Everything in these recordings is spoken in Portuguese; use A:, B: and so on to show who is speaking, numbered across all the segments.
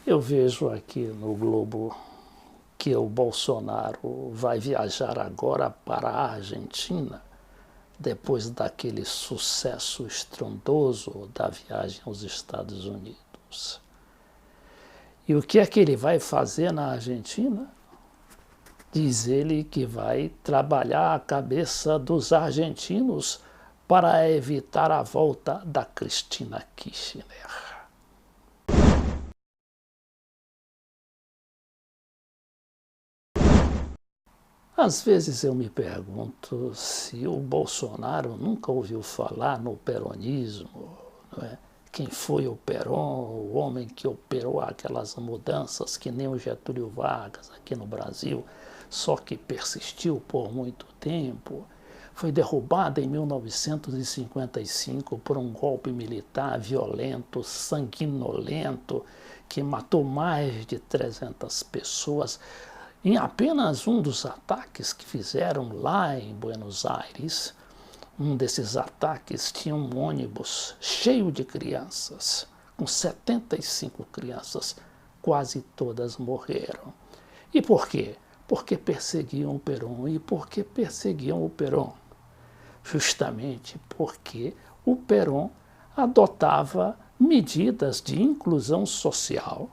A: Eu vejo aqui no Globo que o Bolsonaro vai viajar agora para a Argentina, depois daquele sucesso estrondoso da viagem aos Estados Unidos. E o que é que ele vai fazer na Argentina? Diz ele que vai trabalhar a cabeça dos argentinos para evitar a volta da Cristina Kirchner. Às vezes eu me pergunto se o Bolsonaro nunca ouviu falar no peronismo, não é? Quem foi o Perón, o homem que operou aquelas mudanças que nem o Getúlio Vargas aqui no Brasil, só que persistiu por muito tempo. Foi derrubado em 1955 por um golpe militar violento, sanguinolento, que matou mais de 300 pessoas em apenas um dos ataques que fizeram lá em Buenos Aires. Um desses ataques tinha um ônibus cheio de crianças, com 75 crianças, quase todas morreram. E por quê? Porque perseguiam o Perón. E por que perseguiam o Perón? Justamente porque o Perón adotava medidas de inclusão social,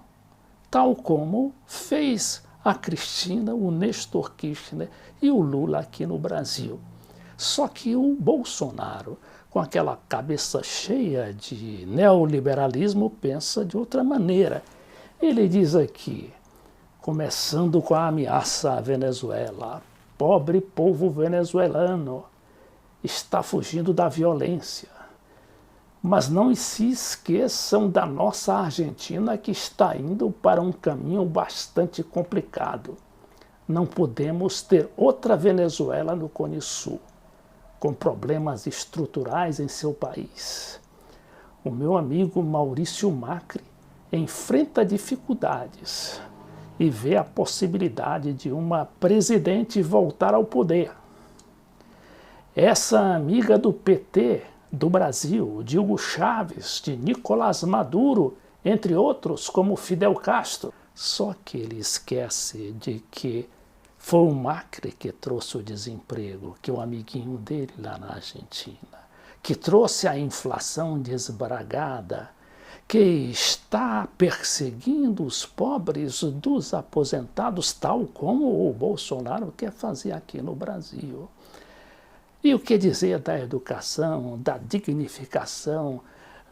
A: tal como fez a Cristina, o Néstor Kirchner e o Lula aqui no Brasil. Só que o Bolsonaro, com aquela cabeça cheia de neoliberalismo, pensa de outra maneira. Ele diz aqui, começando com a ameaça à Venezuela: pobre povo venezuelano está fugindo da violência. Mas não se esqueçam da nossa Argentina, que está indo para um caminho bastante complicado. Não podemos ter outra Venezuela no Cone Sul, com problemas estruturais em seu país. O meu amigo Maurício Macri enfrenta dificuldades e vê a possibilidade de uma presidente voltar ao poder. Essa amiga do PT do Brasil, de Hugo Chávez, de Nicolás Maduro, entre outros, como Fidel Castro. Só que ele esquece de que foi o Macri que trouxe o desemprego, que é o amiguinho dele lá na Argentina, que trouxe a inflação desbragada, que está perseguindo os pobres dos aposentados, tal como o Bolsonaro quer fazer aqui no Brasil. E o que dizer da educação, da dignificação,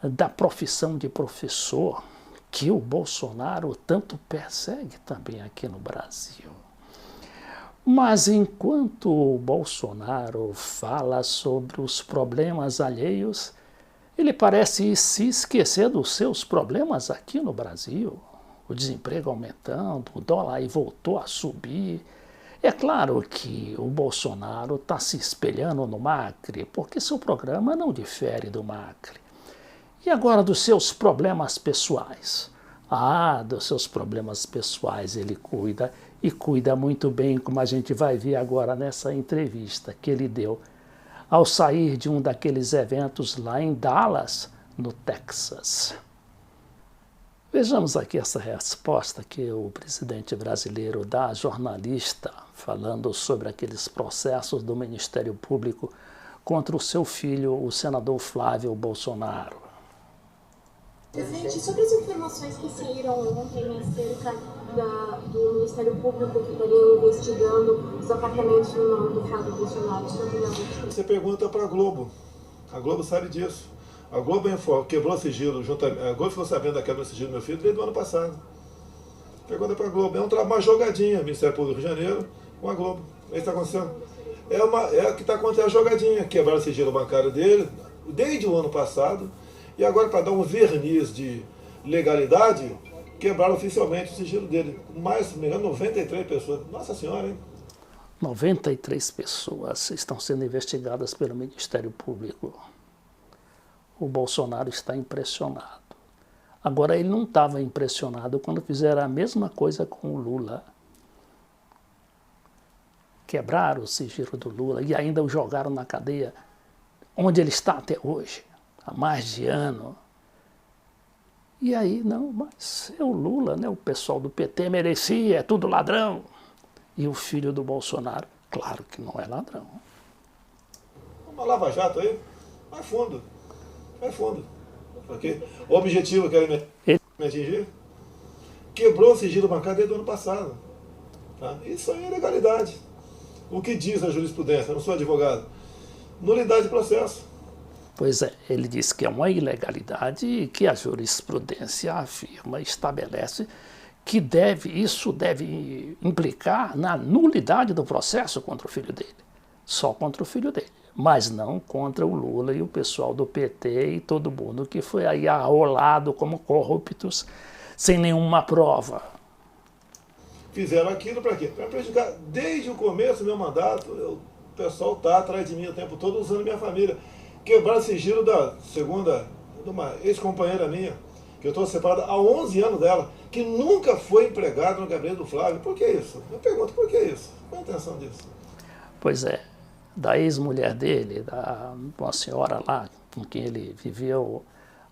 A: da profissão de professor, que o Bolsonaro tanto persegue também aqui no Brasil. Mas enquanto o Bolsonaro fala sobre os problemas alheios, ele parece se esquecer dos seus problemas aqui no Brasil. O desemprego aumentando, o dólar aí voltou a subir. É claro que o Bolsonaro está se espelhando no Macri, porque seu programa não difere do Macri. E agora dos seus problemas pessoais? Dos seus problemas pessoais ele cuida, e cuida muito bem, como a gente vai ver agora nessa entrevista que ele deu ao sair de um daqueles eventos lá em Dallas, no Texas. Vejamos aqui essa resposta que o presidente brasileiro dá à jornalista, falando sobre aqueles processos do Ministério Público contra o seu filho, o senador Flávio Bolsonaro.
B: Presidente, sobre as informações que saíram ontem acerca do Ministério Público que estaria investigando os apartamentos do Flávio Bolsonaro,
C: você pergunta para a Globo. A Globo sabe disso. A Globo quebrou o sigilo, a Globo ficou sabendo da quebra do sigilo do meu filho desde o ano passado. Pergunta para a Globo. É uma jogadinha, Ministério Público do Rio de Janeiro, com a Globo. É isso que está acontecendo. É o que está acontecendo, a jogadinha. Quebraram o sigilo bancário dele desde o ano passado. E agora, para dar um verniz de legalidade, quebraram oficialmente o sigilo dele. Mais ou menos 93 pessoas. Nossa Senhora, hein?
A: 93 pessoas estão sendo investigadas pelo Ministério Público. O Bolsonaro está impressionado. Agora, ele não estava impressionado quando fizeram a mesma coisa com o Lula. Quebraram o sigilo do Lula e ainda o jogaram na cadeia, onde ele está até hoje, há mais de ano. E aí, não, mas é o Lula, né? O pessoal do PT merecia, é tudo ladrão. E o filho do Bolsonaro, claro que não é ladrão.
C: Uma lava-jato aí, vai fundo. Vai fundo. Okay? O objetivo que ele me atingir, quebrou o sigilo bancário desde o ano passado. Tá? Isso aí é legalidade. O que diz a jurisprudência? Eu não sou advogado. Nulidade de processo.
A: Pois é, ele diz que é uma ilegalidade e que a jurisprudência afirma, estabelece que isso deve implicar na nulidade do processo contra o filho dele. Só contra o filho dele, mas não contra o Lula e o pessoal do PT e todo mundo que foi aí arrolado como corruptos sem nenhuma prova.
C: Fizeram aquilo para quê? Para prejudicar. Desde o começo do meu mandato, o pessoal está atrás de mim o tempo todo usando minha família. Quebraram o sigilo da segunda, de uma ex-companheira minha, que eu estou separado há 11 anos dela, que nunca foi empregado no gabinete do Flávio. Por que isso? Eu pergunto, por que isso? Qual a intenção disso?
A: Pois é, da ex-mulher dele, uma senhora lá com quem ele viveu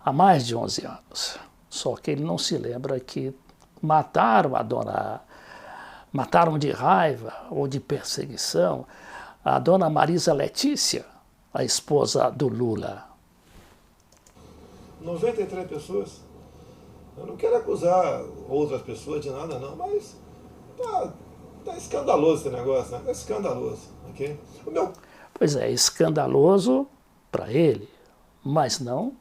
A: há mais de 11 anos. Só que ele não se lembra que mataram de raiva ou de perseguição a dona Marisa Letícia, a esposa do Lula.
C: 93 pessoas. Eu não quero acusar outras pessoas de nada não, mas tá escandaloso esse negócio, né? É escandaloso, ok?
A: Pois é, escandaloso para ele, mas não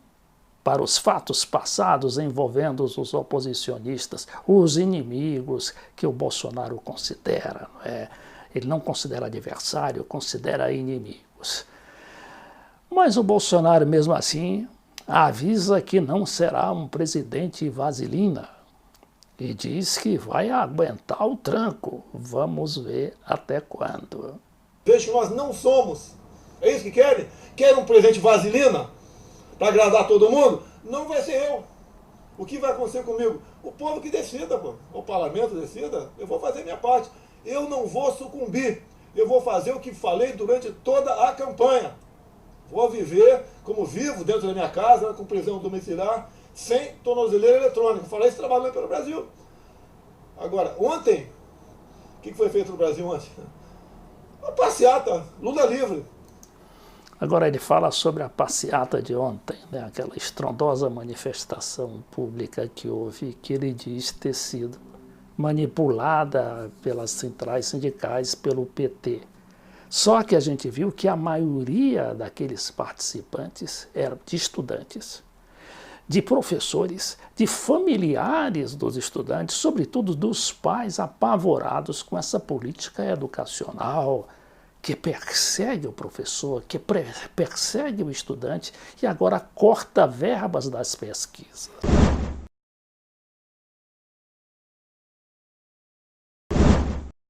A: para os fatos passados envolvendo os oposicionistas, os inimigos que o Bolsonaro considera, não é? Ele não considera adversário, considera inimigos. Mas o Bolsonaro, mesmo assim, avisa que não será um presidente vaselina e diz que vai aguentar o tranco. Vamos ver até quando.
C: Veja que nós não somos. É isso que querem? Querem um presidente vaselina para agradar todo mundo? Não vai ser eu. O que vai acontecer comigo? O povo que decida, pô. O parlamento decida. Eu vou fazer minha parte. Eu não vou sucumbir. Eu vou fazer o que falei durante toda a campanha. Vou viver como vivo dentro da minha casa, com prisão domiciliar, sem tornozeleira eletrônica. Falei isso trabalhando pelo Brasil. Agora, ontem, o que foi feito no Brasil ontem? Uma passeata, Lula livre.
A: Agora ele fala sobre a passeata de ontem, né? Aquela estrondosa manifestação pública que houve, que ele diz ter sido manipulada pelas centrais sindicais, pelo PT. Só que a gente viu que a maioria daqueles participantes eram de estudantes, de professores, de familiares dos estudantes, sobretudo dos pais apavorados com essa política educacional que persegue o professor, que persegue o estudante e agora corta verbas das pesquisas.